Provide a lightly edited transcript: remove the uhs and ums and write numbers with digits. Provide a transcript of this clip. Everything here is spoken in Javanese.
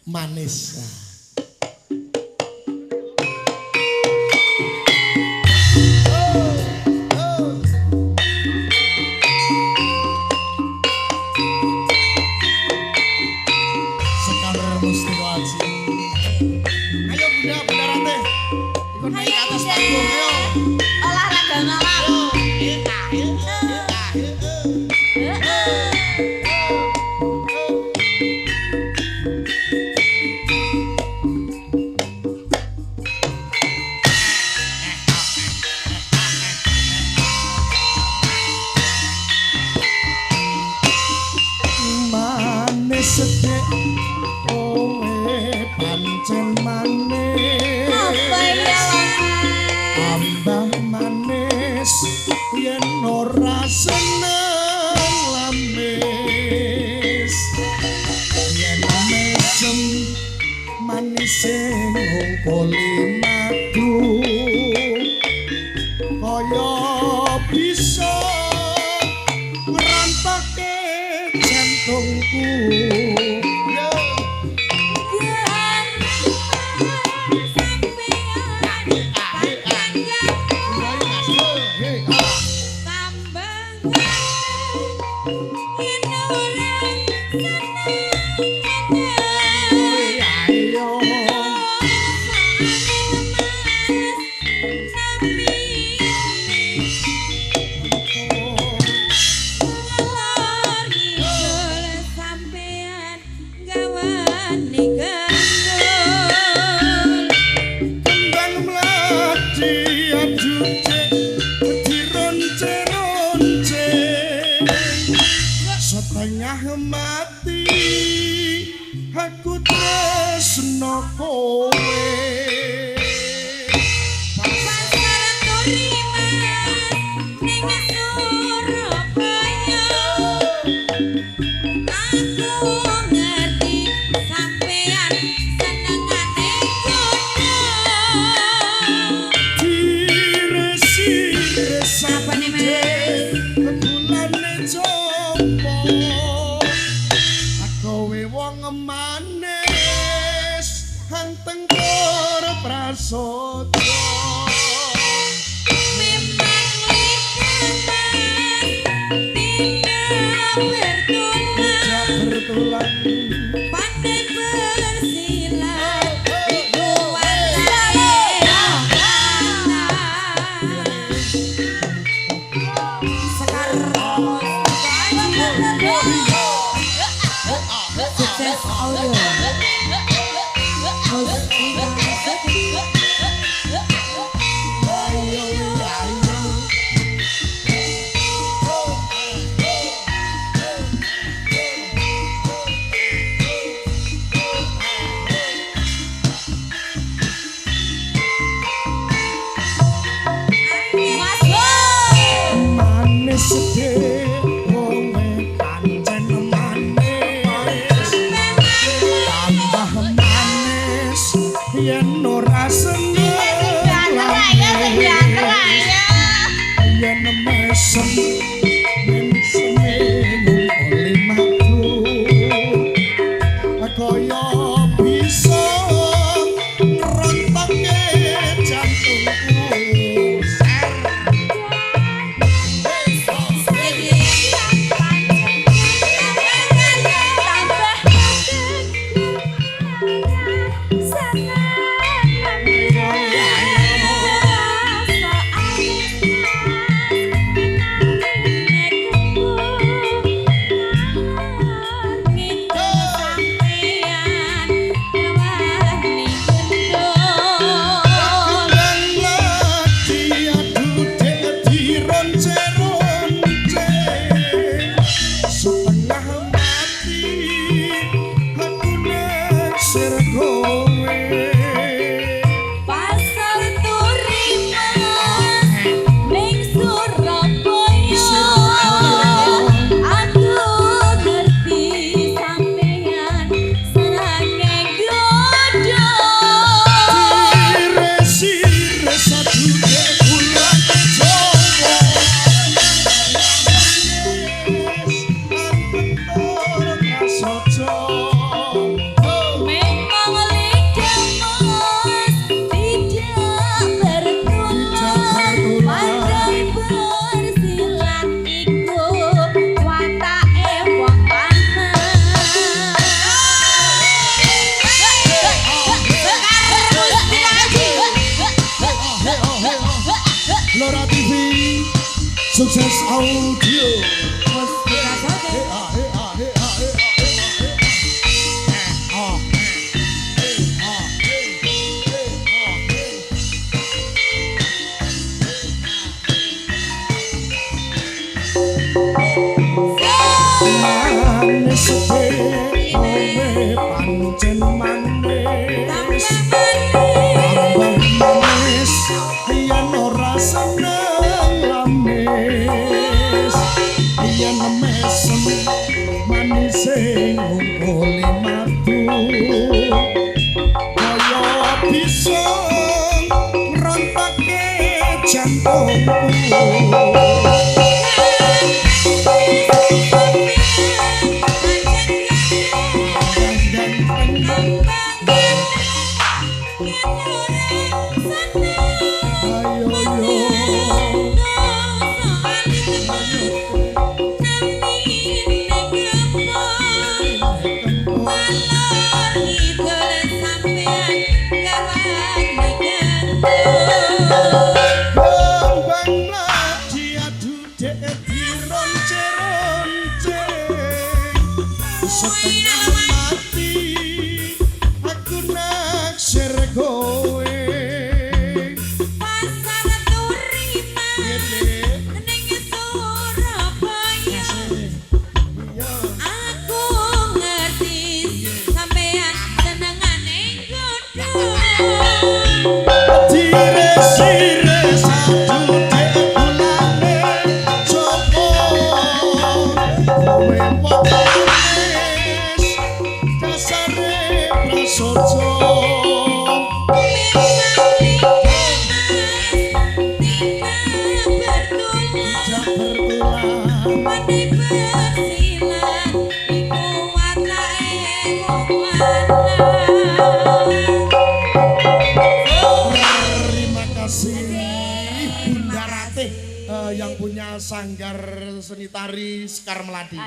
Manis. Sekadar mesti wajib. Ayo Bunda, Bunda Rante. Ikut naik ke atas panggung, ayo. Olahraga malam. Manis sedek kowe pancen manis. Apa ya? Tambah manis yen ora seneng lamis. Yen mesem manis sing ngkoli madu kaya bisa ngrantake jantungku. Setengah mati aku tresno kowe. Pasaran Turiman ning Surabaya. Aku ngerti sampean senengane kudu. Dires-ires Apane Mas? bulane jopo kowe wong manis anteng tur prasojo. Memang lidah tidak Bertulang pandai bersilat luar sukses audio. manis sedih kowe pancen manis. Tambah manis yen ora seneng lamis. Yen mesem meseme ngkoli madu kaya bisa ngrantake jantungku. Sukses audio. Mustika Saudara. Manis sedih kowe pancen manis. Tambah manis yen ora seneng lamis. Yen mesem manis sing nguli madu. Kaya bisa ngrontake jantungku. Setengah mati aku naksir kowe. Pasar Turiman ning Surabaya. Aku ngerti sampean senengane godhong. Dire-sire satu dek kulane copo kowe wong manis dasare prasojo. Jak bertulang terima kasih Bunda Ratih yang punya sanggar seni tari Sekar Melati.